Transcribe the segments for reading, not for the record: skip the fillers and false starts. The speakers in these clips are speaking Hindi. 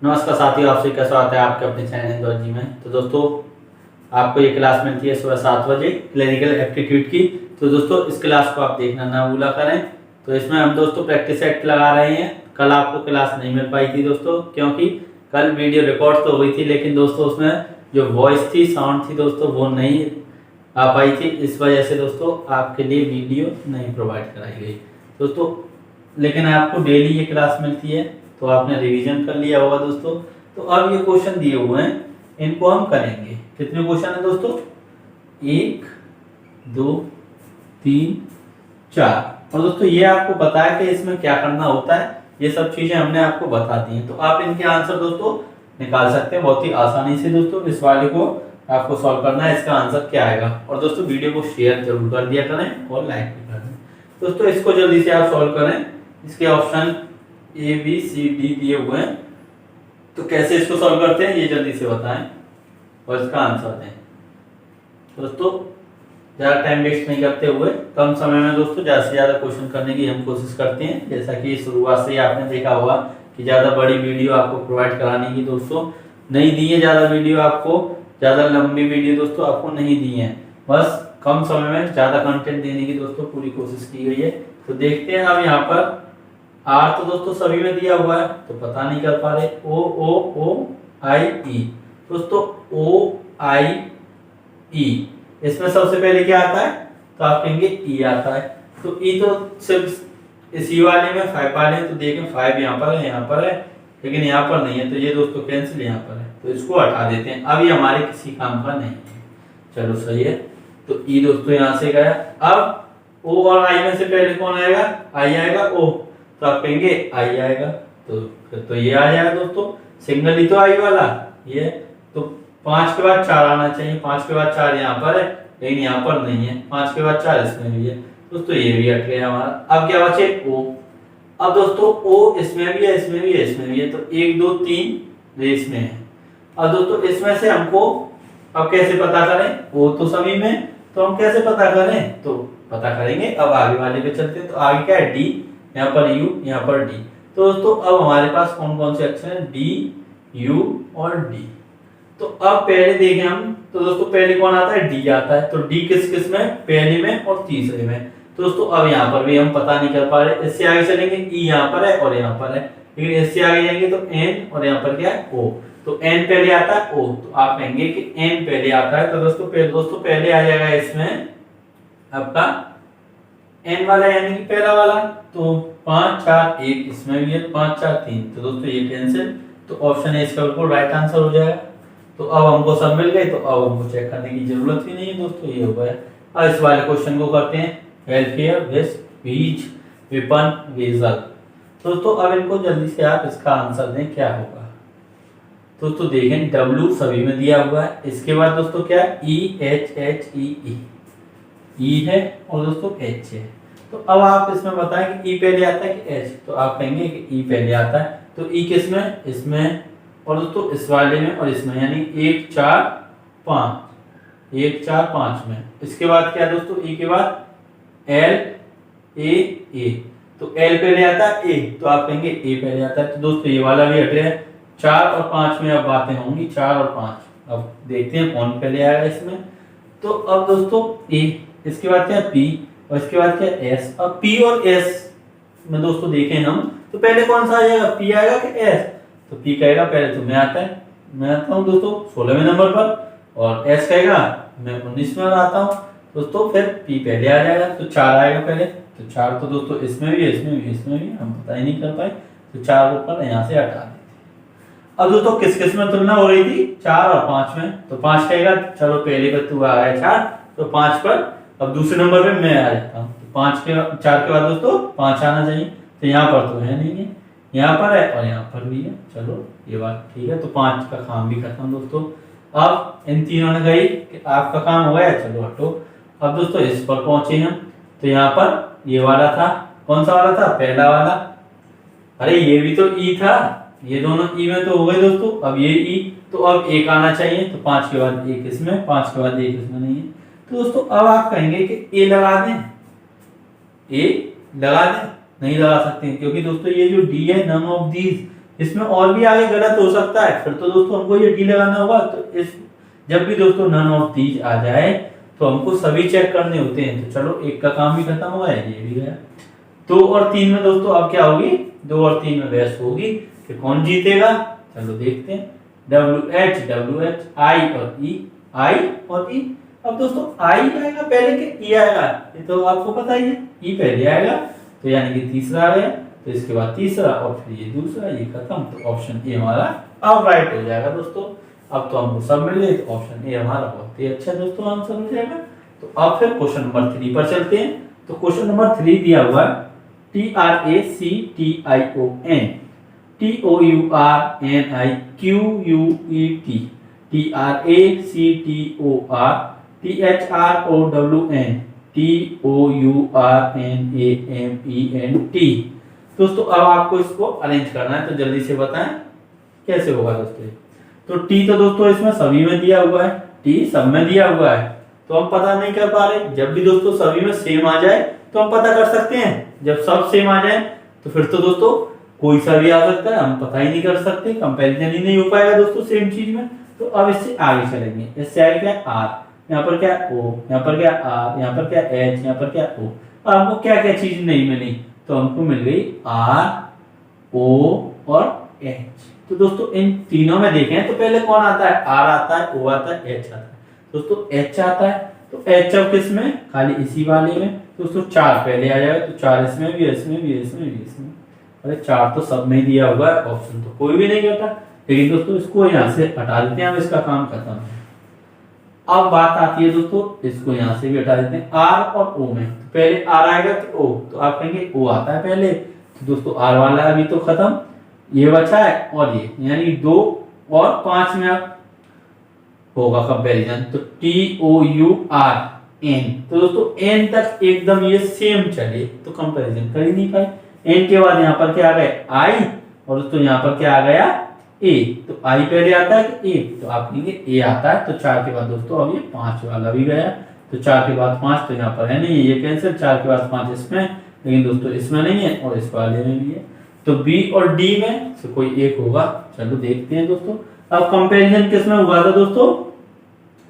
नमस्कार साथियों, आपसे क्या स्वागत है आपके अपने चैनल हिंदोलॉजी में। तो दोस्तों, आपको ये क्लास मिलती है सुबह 7 बजे क्लिनिकल एप्टीट्यूड की। तो दोस्तों, इस क्लास को आप देखना ना भूला करें। तो इसमें हम दोस्तों प्रैक्टिस सेट लगा रहे हैं। कल आपको क्लास नहीं मिल पाई थी दोस्तों, क्योंकि कल वीडियो रिकॉर्ड तो हुई थी, लेकिन दोस्तों उसमें जो वॉइस थी, साउंड थी दोस्तों, वो नहीं आ पाई थी। इस वजह से दोस्तों आपके लिए वीडियो नहीं प्रोवाइड कराई गई दोस्तों। लेकिन आपको डेली ये क्लास मिलती है, तो आपने रिवीजन कर लिया होगा दोस्तों। तो अब ये क्वेश्चन दिए हुए हैं, इनको हम करेंगे। कितने क्वेश्चन है दोस्तों? 1 2 3 4। और दोस्तों ये आपको पता है कि इसमें क्या करना होता है, ये सब चीजें हमने आपको बता दी हैं। तो आप इनके आंसर दोस्तों निकाल सकते हैं बहुत ही आसानी से दोस्तों। इस वाले को आपको सॉल्व करना है, इसका आंसर क्या आएगा। और दोस्तों वीडियो को शेयर जरूर कर दिया करें और लाइक भी कर दें दोस्तों। इसको जल्दी से आप सॉल्व करें। इसके option A B C D दिए हुए हैं, तो कैसे इसको सॉल्व करते हैं ये जल्दी से बताएं और इसका आंसर दें दोस्तों। ज़्यादा टाइम वेस्ट नहीं करते हुए कम समय में दोस्तों ज़्यादा से ज़्यादा क्वेश्चन करने की हम कोशिश करते हैं। जैसा कि शुरुआत से ही आपने देखा होगा कि ज़्यादा बड़ी वीडियो आपको प्रोवाइड कराने की दोस्तों नहीं दी है। ज़्यादा वीडियो आपको, ज़्यादा लंबी वीडियो दोस्तों आपको नहीं दी है। बस कम समय में ज़्यादा कंटेंट देने की दोस्तों पूरी कोशिश की गई है। तो देखते हैं अब यहाँ पर आर तो दोस्तों सभी में दिया हुआ है, तो पता नहीं कर पा रहे। ओ ओ ओ आई ई दोस्तों, ओ आई ई इसमें सबसे पहले क्या आता है? तो आप कहेंगे ई आता है। तो ई तो सिर्फ इसी वाले में 5 वाले हैं, तो देखें 5 यहाँ पर है, यहाँ पर है, लेकिन यहाँ पर नहीं है। तो ये दोस्तों कैंसिल यहाँ पर है, तो इसको हटा देते हैं। अब ये हमारे किसी काम का नहीं है। चलो सही है। तो ई दोस्तों यहाँ से गया। अब ओ और आई में से पहले कौन आएगा? आई आएगा। ओ तो आप कहेंगे आई आएगा, तो ये आ जाएगा दोस्तों। सिंगल ही तो आई वाला ये, तो 5 के बाद 4 आना चाहिए। 5 के बाद 4 यहाँ पर है, लेकिन यहाँ पर नहीं है। 5 के बाद 4 इसमें भी है दोस्तों, ये भी हट गया हमारा। अब क्या बचे? ओ। अब दोस्तों ओ इसमें भी है, इसमें भी है, इसमें भी है, तो 1 2 3 इसमें है। अब दोस्तों इसमें से हमको अब कैसे पता करें? ओ तो सभी में, तो हम कैसे पता करें? तो पता करेंगे। अब आगे वाले पे चलते हैं। तो आगे क्या है? डी, यहाँ पर यू, यहाँ पर डी। तो दोस्तों अब हमारे पास कौन कौन से अक्षर हैं? डी, यू और डी। तो अब पहले देखें हम, तो दोस्तों पहले कौन आता है? डी आता है। तो डी किस किस में? पहले में और तीसरे में। तो दोस्तों अब यहाँ पर भी हम पता नहीं कर पा रहे। इससे आगे चलेंगे, ई यहाँ पर है और यहाँ पर है, लेकिन इससे आगे जाएंगे तो एन, और यहाँ पर क्या है? ओ। तो एन पहले आता है, ओ। तो आप कहेंगे कि एन पहले आता है। तो दोस्तों पहले आ जाएगा इसमें आपका एन वाला, यानी कि पहला वाला। तो 5 4 1 इसमें भी है, 5 4 3। तो दोस्तों ये कैंसिल। तो ऑप्शन है इसका बिल्कुल राइट आंसर हो जाएगा। तो अब हमको सब मिल गए, तो अब हमको चेक करने की जरूरत ही नहीं है दोस्तों, ये हो गया। अब इस वाले क्वेश्चन को करते हैं। वेलफेयर वेस्ट बीज विपन वेजल। दोस्तों अब इनको जल्दी से आप इसका आंसर दें, क्या होगा। दोस्तों देखें, डब्ल्यू सभी में दिया हुआ है। इसके बाद दोस्तों क्या है? ई एच एच ई ई, ई है और दोस्तों एच है। तो अब आप इसमें बताएं कि ई पहले आता है कि एच। तो आप कहेंगे कि ई पहले आता है। तो ई किस में? इसमें, और दोस्तों इस वाले में और इसमें, यानी 1 4 5, 1 4 5 में। इसके बाद क्या दोस्तों? ई के बाद एल ए ए। तो एल पहले आता है, ए। तो आप कहेंगे ए पहले आता है। तो दोस्तों ये वाला भी हट गया। 4 और 5 में अब बातें होंगी, 4 और 5। अब देखते हैं कौन पहले आएगा इसमें। तो अब दोस्तों ए, इसके बाद क्या है? पी, और इसके बाद क्या है? एस। अब पी और एस में दोस्तों देखें हम, तो पहले कौन सा आ जाएगा? पी आएगा कि एस? तो पी कहेगा पहले तो मैं आता है, मैं आता हूँ दोस्तों 16वें नंबर पर, और एस कहेगा मैं 19वें आता हूँ दोस्तों। फिर पी पहले आ जाएगा, तो 4 आएगा पहले। तो 4 तो दोस्तों इसमें भी, इसमें भी, इसमें भी हम पता ही नहीं कर पाए। तो 4 ऊपर यहाँ से हटा देते। अब दोस्तों किस किस में तुलना हो रही थी? 4 और 5 में। तो 5 कहेगा चलो पहले पर तू आ गया 4, तो 5 पर अब दूसरे नंबर पे मैं आ जाता हूँ। तो 4 के बाद दोस्तों 5 आना चाहिए। तो यहाँ पर तो है नहीं है, यहाँ पर है और यहाँ पर भी है। चलो ये बात ठीक है। तो 5 का काम भी खत्म दोस्तों। अब इन तीनों ने कही कि आपका काम हो गया, चलो हटो। अब दोस्तों इस पर पहुंचे हम। तो यहाँ पर ये वाला था, कौन सा वाला था? पहला वाला। अरे ये भी तो ई था, ये दोनों ई में तो हो गए दोस्तों। अब ये ई, तो अब 1 आना चाहिए। तो 5 के बाद 1 इसमें, 5 के बाद 1 इसमें नहीं है। तो दोस्तों अब आप कहेंगे कि ए लगा दें, ए लगा दें। नहीं लगा सकते, क्योंकि दोस्तों ये जो डी है, नन ऑफ दीज, इसमें और भी आगे गलत हो सकता है, फिर तो दोस्तों हमको ये डी लगाना होगा। तो इस जब भी दोस्तों नन ऑफ दीज आ जाए तो हमको सभी चेक करने होते हैं। तो चलो एक का काम भी खत्म हुआ है, ये भी गया। 2 और 3 में दोस्तों अब क्या होगी, 2 और 3 में बहस होगी कि कौन जीतेगा। चलो देखते हैं। WH I और E। अब दोस्तों I आएगा पहले के E आएगा, ये तो आपको पता ही है, E पहले आएगा तो यानी कि तीसरा आ गया, तो इसके बाद तीसरा और फिर ये दूसरा, ये खत्म। तो ऑप्शन ए हमारा अब राइट हो जाएगा दोस्तों। अब तो हमको सब मिल गए, तो ऑप्शन ए हमारा बहुत ही अच्छा दोस्तों आंसर हो जाएगा। तो अब फिर क्वेश्चन नंबर 3 पर चलते हैं। तो क्वेश्चन नंबर 3 दिया हुआ है TRACTION TOURNAMENT दोस्तों अब आपको इसको अरेंज करना है, तो जल्दी से बताएं कैसे होगा दोस्तों। तो टी तो दोस्तों इसमें सभी में दिया हुआ है, टी सब में दिया हुआ है, तो हम पता नहीं कर पा रहे। जब भी दोस्तों सभी में सेम आ जाए तो हम पता कर सकते हैं। जब सब सेम आ जाए तो फिर तो दोस्तों कोई सा भी आ सकता है, हम पता ही नहीं कर सकते, कंपैरिजन ही नहीं हो पाएगा दोस्तों सेम चीज में। तो अब इससे आगे चलेंगे। इससे आगे क्या आर, यहाँ पर क्या ओ, यहाँ पर क्या आर, यहाँ पर क्या एच, यहाँ पर क्या ओ। अब हमको क्या क्या चीज नहीं मिली, तो हमको मिल गई आर ओ और एच। तो दोस्तों इन तीनों में देखें तो पहले कौन आता है, आर आता है, ओ आता है, एच आता है। दोस्तों एच आता है, तो एच अब किस में, खाली इसी वाले में। दोस्तों 4 पहले आ जाएगा, तो 4 इसमें भी, इसमें भी, इसमें भी, इसमें। अरे 4 तो सब में दिया हुआ है, ऑप्शन तो कोई भी नहीं हटा। लेकिन दोस्तों इसको यहाँ से हटा देते हैं, अब इसका काम खत्म है। अब बात आती है दोस्तों, इसको यहाँ से भी हटा देते हैं। आर और ओ में तो पहले आर आएगा कि ओ, तो आप कहेंगे ओ आता है पहले। तो दोस्तों आर वाला अभी तो खत्म, ये बचा है और ये, यानी 2 और 5 में अब होगा कंपैरिजन। तो TOURN, तो दोस्तों n तक एकदम ये सेम चले तो कंपैरिजन कर ही नहीं पाए। n के बाद यहाँ पर क्या आ गया i, और दोस्तों यहाँ पर क्या आ गया a। तो i पहले आता है कि a, तो आप कहेंगे a आता है। तो 4 के बाद दोस्तों अब ये 5 वाला भी गया। तो 4 के बाद 5 तो यहाँ पर है नहीं, ये कैंसिल। 4 के बाद 5 इसमें, लेकिन दोस्तों इसमें नहीं है और इस वाले में भी है। तो B और D में से कोई एक होगा। चलो देखते हैं दोस्तों। अब कंपैरिजन किस में हुआ था दोस्तों,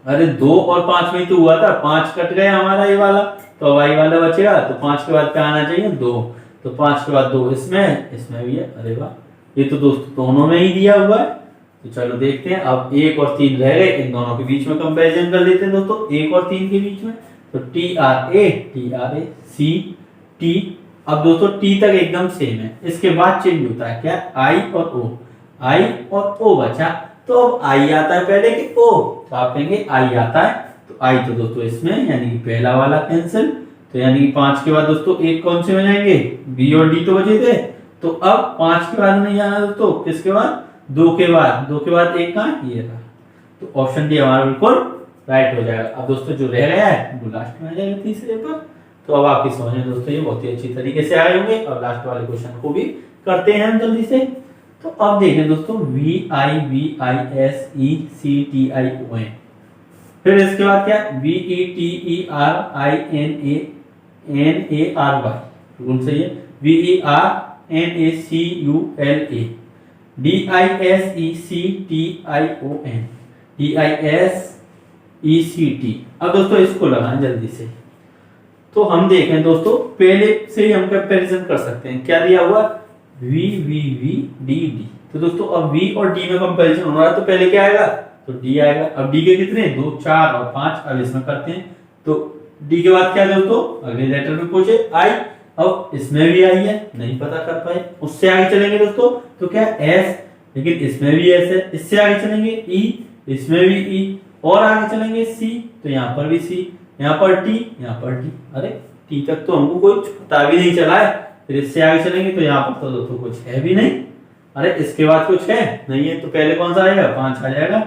अरे 2 और 5 में तो हुआ था, 5 कट गया हमारा ये वाला, तो y वाला बचेगा। तो 5 के बाद क्या आना चाहिए, 2। तो 5 के बाद 2 इसमें, इसमें भी है। अरे वाह, ये तो दोस्तों दोनों में ही दिया हुआ है। तो चलो देखते हैं। अब 1 और 3 रह गए, इन दोनों के बीच में कंपैरिजन कर लेते हैं दोस्तों, 1 और 3 के बीच में। तो TRA C T। अब दोस्तों T तक एकदम सेम है, इसके बाद चेंज होता है क्या, I और O। I और O बचा, तो अब I आता है पहले कि O, तो आप कहेंगे I आता है। तो I तो दोस्तों इसमें, यानी कि पहला वाला कैंसिल। तो यानी कि 5 के बाद दोस्तों एक कौन से में जाएंगे, B और D तो बचे थे। तो अब 5 के बाद नहीं जाना दोस्तों, किसके बाद, 2 के बाद। 2 के बाद एक कहाँ, ये रहा। तो ऑप्शन डी हमारा बिल्कुल राइट हो जाएगा। अब दोस्तों जो रह गया है वो लास्ट में आ जाएगा तीसरे पर। तो अब आपकी समझ में दोस्तों ये बहुत ही अच्छी तरीके से आए होंगे। और लास्ट वाले क्वेश्चन को भी करते हैं हम जल्दी से। तो अब देखें दोस्तों, VIVISECTION, फिर इसके बाद क्या, VETERINANARY, बिल्कुल सही है। VERNACULA, DISECTION, अब दोस्तों इसको लगाएं जल्दी से। तो हम देखें दोस्तों, पहले से ही हम कंपैरिजन कर सकते हैं। क्या दिया हुआ, VVVDD। तो दोस्तों अब V और D में कंपैरिजन हो रहा है, तो पहले क्या आएगा, तो D आएगा। अब D के कितने, 2, 4 और 5। अब इसमें करते हैं। तो D के बाद क्या दोस्तों, अगले लेटर में पूछे I। अब इसमें भी I है, नहीं पता कर पाए। उससे आगे चलेंगे दोस्तों, तो क्या S, लेकिन इसमें भी S है। इससे आगे चलेंगे E, इसमें भी E, और आगे चलेंगे C, तो यहाँ पर भी C, यहाँ पर T, यहाँ पर T। अरे T तक तो हमको कुछ पता भी नहीं चला है। फिर इससे आगे चलेंगे तो यहाँ पर तो दोस्तों कुछ है भी नहीं। अरे इसके बाद कुछ है नहीं है, तो पहले कौन सा आएगा, 5 आ जाएगा।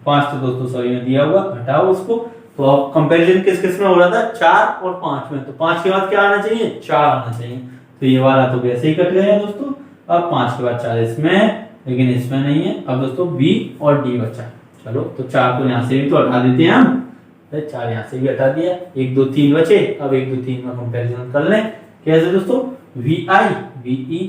5 तो दोस्तों सभी में दिया हुआ, हटाओ उसको। तो अब कंपैरिजन किस किस में हो रहा था, 4 और 5 में। तो 5 के बाद क्या आना चाहिए, 4 आना चाहिए। तो ये वाला तो वैसे ही कट गया दोस्तों। अब 5 के बाद 4 इसमें, लेकिन इसमें नहीं है। अब दोस्तों B और D बचा। चलो तो 4 को यहाँ से भी तो हटा देते हैं हम। 4 यहाँ से भी हटा दिया, 1 2 3 बचे। अब 1 2 3 में कंपैरिजन कर लें। कैसे दोस्तों, VI VE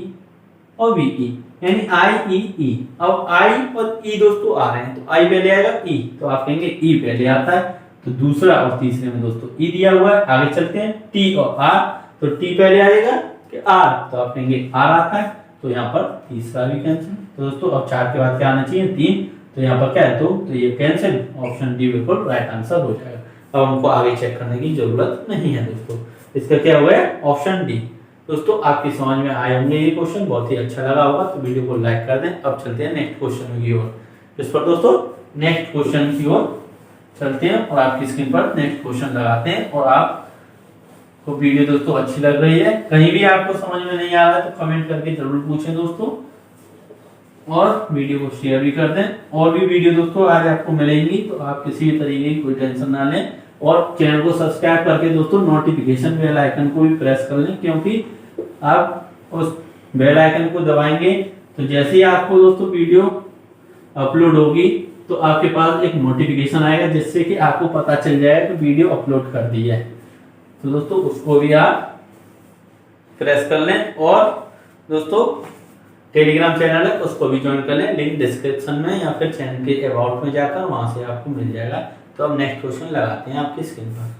और VE, यानी आई ई ई। अब आई और ई दोस्तों आ रहे हैं, तो आई पहले आएगा ई, तो आप कहेंगे ई पहले आता है। तो दूसरा और तीसरे में दोस्तों ई दिया हुआ है। आगे चलते हैं, टी और आर, तो टी पहले आएगा कि आर, तो आप कहेंगे आर आता है, तो यहाँ पर तीसरा भी कैंसिल। तो दोस्तों अब 4 के बाद क्या आना चाहिए, 3, तो यहाँ पर क्या है, तो ये कैंसिल, ऑप्शन डी बिल्कुल राइट आंसर हो जाएगा। अब हमको आगे चेक करने की जरूरत नहीं है दोस्तों, इसका क्या हुआ है, ऑप्शन डी। दोस्तों आपकी समझ में आए होंगे ये क्वेश्चन, बहुत ही अच्छा लगा होगा तो वीडियो को लाइक कर दें। अब चलते हैं नेक्स्ट क्वेश्चन की ओर। इस पर दोस्तों नेक्स्ट क्वेश्चन की ओर चलते हैं और आपकी स्क्रीन पर नेक्स्ट क्वेश्चन लगाते हैं। और आपको वीडियो दोस्तों अच्छी लग रही है, कहीं भी आपको समझ में नहीं आ रहा है तो कमेंट करके जरूर पूछें दोस्तों, और वीडियो को शेयर भी कर दें। और भी वीडियो दोस्तों आज आपको मिलेंगी, तो आप किसी भी तरीके की कोई टेंशन ना लें, और चैनल को सब्सक्राइब करके दोस्तों नोटिफिकेशन बेल आइकन को भी प्रेस कर लें, क्योंकि आप उस बेल आइकन को दबाएंगे तो जैसे ही आपको दोस्तों वीडियो अपलोड होगी तो आपके पास एक नोटिफिकेशन आएगा, जिससे कि आपको पता चल जाएगा कि वीडियो अपलोड कर दी है। तो दोस्तों उसको भी आप प्रेस कर लें, और दोस्तों टेलीग्राम चैनल है उसको भी ज्वाइन कर लें, लिंक डिस्क्रिप्शन में या फिर चैनल के अबाउट में जाकर वहां से आपको मिल जाएगा। तो अब नेक्स्ट क्वेश्चन लगाते हैं आपकी स्क्रीन पर।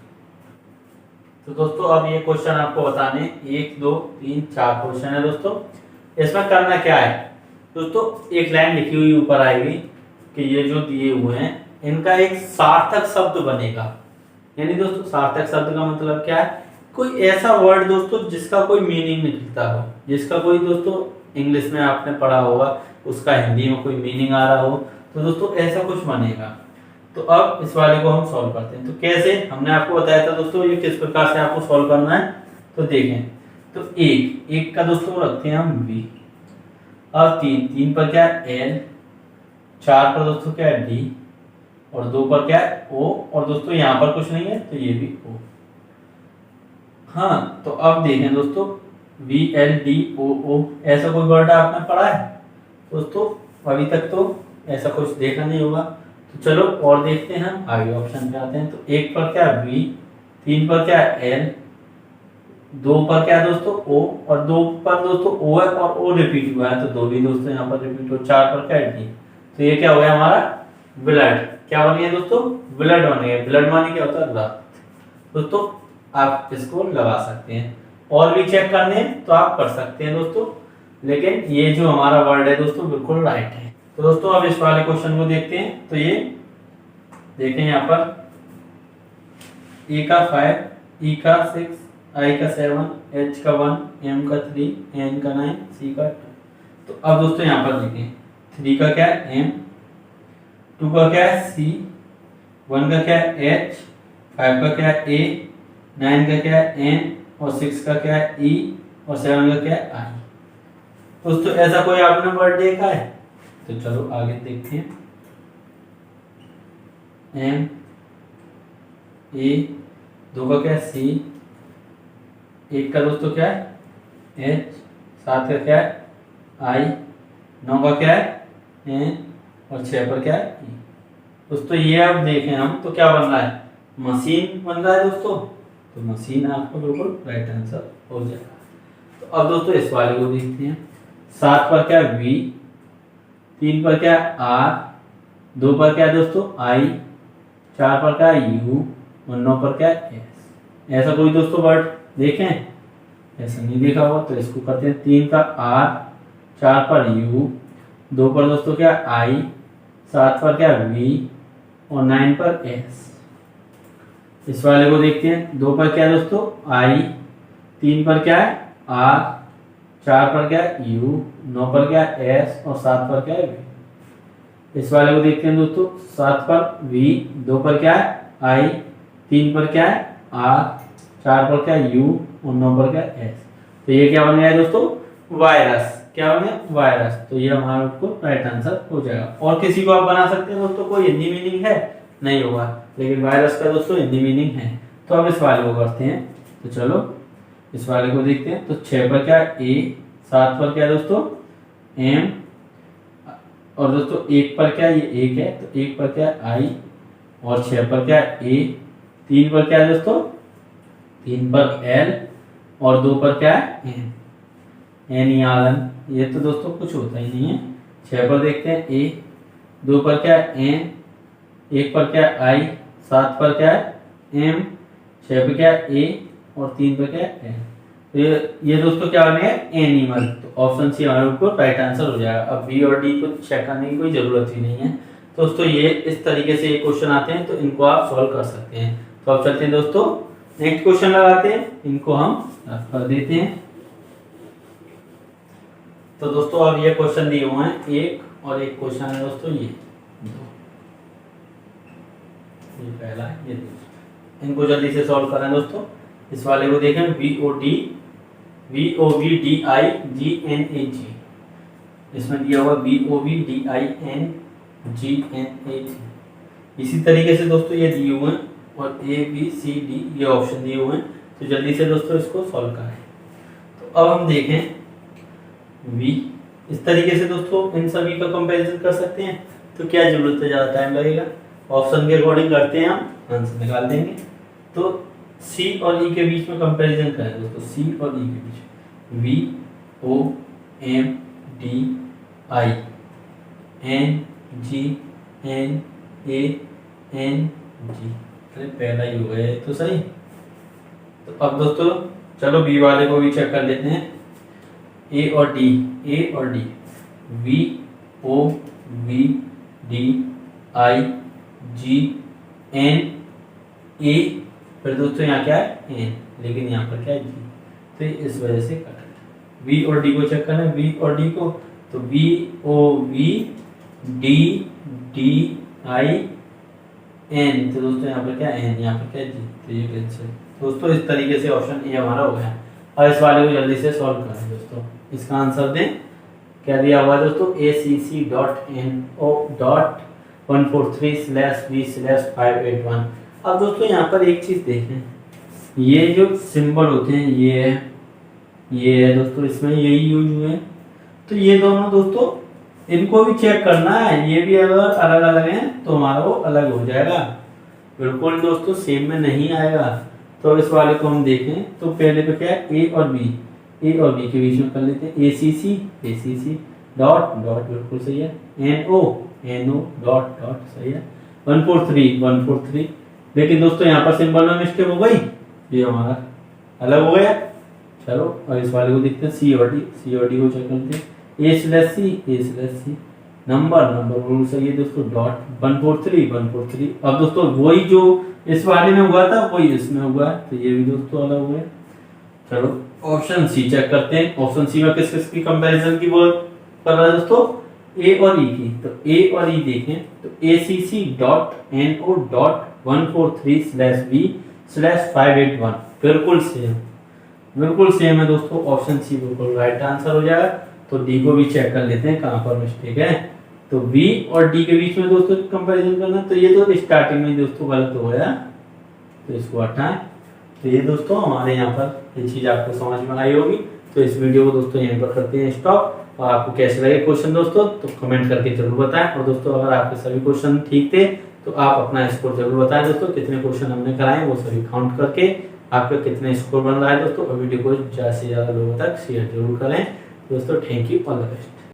तो दोस्तों अब ये क्वेश्चन आपको बताने 1 2 3 4 क्वेश्चन है दोस्तों। इसमें करना क्या है दोस्तों, एक लाइन लिखी हुई ऊपर आएगी कि ये जो दिए हुए हैं इनका एक सार्थक शब्द बनेगा। यानी दोस्तों सार्थक शब्द का मतलब क्या है, कोई ऐसा वर्ड दोस्तों जिसका कोई मीनिंग निकलता हो, जिसका कोई दोस्तों इंग्लिश में आपने पढ़ा होगा उसका हिंदी में कोई मीनिंग आ रहा हो, तो दोस्तों ऐसा कुछ बनेगा। तो अब इस वाले को हम सॉल्व करते हैं। तो कैसे, हमने आपको बताया था दोस्तों ये किस प्रकार से आपको सॉल्व करना है। तो देखें, तो एक का दोस्तों रखते हैं हम v, अब 3 पर क्या है l, 4 पर दोस्तों क्या है d, और 2 पर क्या है o, और दोस्तों यहाँ पर कुछ नहीं है तो ये भी o। हाँ तो अब देखें दोस्तों v l d o o, ऐसा कोई वर्ड आपने पढ़ा है दोस्तों? अभी तक तो ऐसा कुछ देखा नहीं होगा। तो चलो और देखते हैं, हम आगे ऑप्शन पे आते हैं। तो 1 पर क्या है v, 3 पर क्या है l, 2 पर क्या है दोस्तों o, और 2 पर दोस्तों o है और o रिपीट हुआ है तो 2 भी दोस्तों यहाँ पर रिपीट हो। 4 पर क्या है d, तो ये क्या हो गया हमारा ब्लड। क्या बन गया दोस्तों, ब्लड बन गया। ब्लड माने क्या होता है, रक्त। दोस्तों आप इसको लगा सकते हैं, और भी चेक करने हैं तो आप कर सकते हैं दोस्तों, लेकिन ये जो हमारा वर्ड है दोस्तों बिल्कुल राइट है। तो दोस्तों अब इस वाले क्वेश्चन को देखते हैं। तो ये देखें यहाँ पर ए का 5, ई का 6, आई का 7, एच का 1, एम का 3, एन का 9, सी का 2। तो अब दोस्तों यहाँ पर देखें, 3 का क्या है एम, 2 का क्या है सी, 1 का क्या है एच, 5 का क्या है ए, 9 का क्या है एन, और 6 का क्या है ई, और 7 का क्या है आई। दोस्तों ऐसा कोई आपने वर्ड देखा है? तो चलो आगे देखते हैं। एम, ए, 2 का क्या है सी, 1 का दोस्तों क्या है एच, 7 का क्या है आई, 9 का क्या है एन, और 6 पर क्या है ई। दोस्तों ये अब देखें हम तो क्या बन रहा है, मशीन बन रहा है दोस्तों। तो मशीन आपको बिल्कुल राइट आंसर हो जाएगा। तो अब दोस्तों इस वाले को देखते हैं। 7 पर क्या है v, 3 पर क्या है r, 2 पर क्या है दोस्तों i, 4 पर क्या है u, और 9 पर क्या है s। ऐसा कोई दोस्तों वर्ड देखें? ऐसा नहीं देखा होगा तो इसको करते हैं। 3 का r, 4 पर u, 2 पर दोस्तों क्या है i, 7 पर क्या है v, और 9 पर s। इस वाले को देखते हैं। 2 पर क्या है दोस्तों i, 3 पर क्या है r, 4 पर क्या है u, 9 पर क्या है s, और 7 पर क्या है v। इस वाले को देखते हैं दोस्तों। 7 पर v, 2 पर क्या है i, 3 पर क्या है r, 4 पर क्या है u, और 9 पर क्या है s। तो ये क्या बन गया है दोस्तों, वायरस। क्या बन गया, वायरस। तो ये हमारा को राइट आंसर हो जाएगा। और किसी को आप बना सकते हैं दोस्तों, कोई हिंदी मीनिंग है नहीं होगा, लेकिन वायरस का दोस्तों हिंदी मीनिंग है। तो अब इस वाले को करते हैं। तो चलो इस वाले को देखते हैं। तो 6 पर क्या है ए, 7 पर क्या है दोस्तों एम, और दोस्तों 1 पर क्या है ये 1 है तो 1 पर क्या है आई, और 6 पर क्या है ए, 3 पर क्या है दोस्तों 3 पर एल, और 2 पर क्या है एन, एन यालन। ये तो दोस्तों कुछ होता ही नहीं है। 6 पर देखते हैं ए, 2 पर क्या है एन, 1 पर क्या है आई, 7 पर क्या है एम, 6 पर क्या है ए और 3 पर क्या है एन। तो ये दोस्तों क्या बनेगा एनिमल। तो ऑप्शन सी हमारे ऊपर राइट आंसर हो जाएगा। अब बी और डी को चेक करने की कोई जरूरत ही नहीं है। तो दोस्तों ये इस तरीके से ये क्वेश्चन आते हैं, तो इनको आप सॉल्व कर सकते हैं। तो अब चलते हैं दोस्तों नेक्स्ट क्वेश्चन लगाते हैं, इनको हम कर देते हैं। तो दोस्तों अब ये क्वेश्चन दिए हुए हैं, एक और एक क्वेश्चन है दोस्तों ये दो, ये पहला है ये दूसरा। इनको जल्दी से सॉल्व करें दोस्तों। इस वाले को देखें VOVDIGNAG, इसमें दिया हुआ VOVDINGNAG। इसी तरीके से दोस्तों ये दिए हुए हैं और ABCD ये ऑप्शन दिए हुए हैं। तो जल्दी से दोस्तों इसको सॉल्व करें। तो अब हम देखें V, इस तरीके से दोस्तों इन सभी का कंपैरिजन कर सकते हैं। तो क्या जरूरत है, ज़्यादा टाइम लगेगा, ऑप्शन के अकॉर्डिंग करते हैं, हम आंसर निकाल देंगे। तो C और E के बीच में कंपैरिजन करें दोस्तों, C और E के बीच VOMDINGNANG, अरे पहला ही हो गया तो सही। तो अब दोस्तों चलो बी वाले को भी चेक कर लेते हैं। ए और डी VOVDIGNA, फिर दोस्तों यहाँ क्या है एन, लेकिन यहाँ पर क्या है जी। तो इस वजह से कट है। वी और डी को चेक करना है, वी और डी को, तो VOVDIN, तो दोस्तों यहाँ पर क्या एन, यहाँ पर क्या है जी। तो ये कैंसिल। दोस्तों इस तरीके से ऑप्शन ए हमारा हो गया। और इस वाले को जल्दी से सॉल्व करें दोस्तों। इसका आंसर दें, क्या दिया हुआ है दोस्तों ACC.NO.143/V/581। अब दोस्तों यहाँ पर एक चीज देखें, ये जो सिंबल होते हैं ये है दोस्तों, इसमें यही यूज हुए हैं। तो ये दोनों दोस्तों इनको भी चेक करना है, ये भी अगर अलग अलग हैं तो हमारा वो अलग हो जाएगा, बिल्कुल दोस्तों सेम में नहीं आएगा। तो इस वाले को हम देखें तो पहले पे क्या है ए और बी के बीच में कर लेते हैं ACC डॉट बिल्कुल सही है, NO डॉट सही है, 143, लेकिन दोस्तों यहाँ पर सिंबल में मिस्टेक हो गई, ये हमारा अलग हो गया। चलो और इस वाले को देखते हैं C और D को चेक करते हैं। A/C नंबर बिल्कुल सही है दोस्तों, डॉट 143। अब दोस्तों वही जो इस वाले में हुआ था वही इसमें हुआ है, तो ये भी दोस्तों अलग हो गया। चलो ऑप्शन सी चेक करते हैं। ऑप्शन सी में किस की कंपैरिजन की वो कर रहा है दोस्तों, ए और ई की। तो ए और ई देखें तो ACC.NO.143/V/581 बिल्कुल सेम है दोस्तों। ऑप्शन सी बिल्कुल राइट आंसर हो जाएगा। तो डी को भी चेक कर लेते हैं कहां पर मिस्टेक है। तो बी और डी के बीच में दोस्तों कंपैरिजन करना, तो ये तो स्टार्टिंग में दोस्तों गलत हो गया, तो इसको हटाएं। तो ये दोस्तों हमारे यहाँ पर ये चीज़ आपको समझ में आई होगी। तो इस वीडियो को दोस्तों यहीं पर करते हैं स्टॉप। और आपको कैसे लगे क्वेश्चन दोस्तों तो कमेंट करके जरूर बताएं। और दोस्तों अगर आपके सभी क्वेश्चन ठीक थे तो आप अपना स्कोर जरूर बताएं दोस्तों, कितने क्वेश्चन हमने कराए वो सभी काउंट करके आपका कितने स्कोर बन रहा है दोस्तों। और वीडियो को ज़्यादा से ज़्यादा लोगों तक शेयर जरूर करें दोस्तों। Thank you, all the best.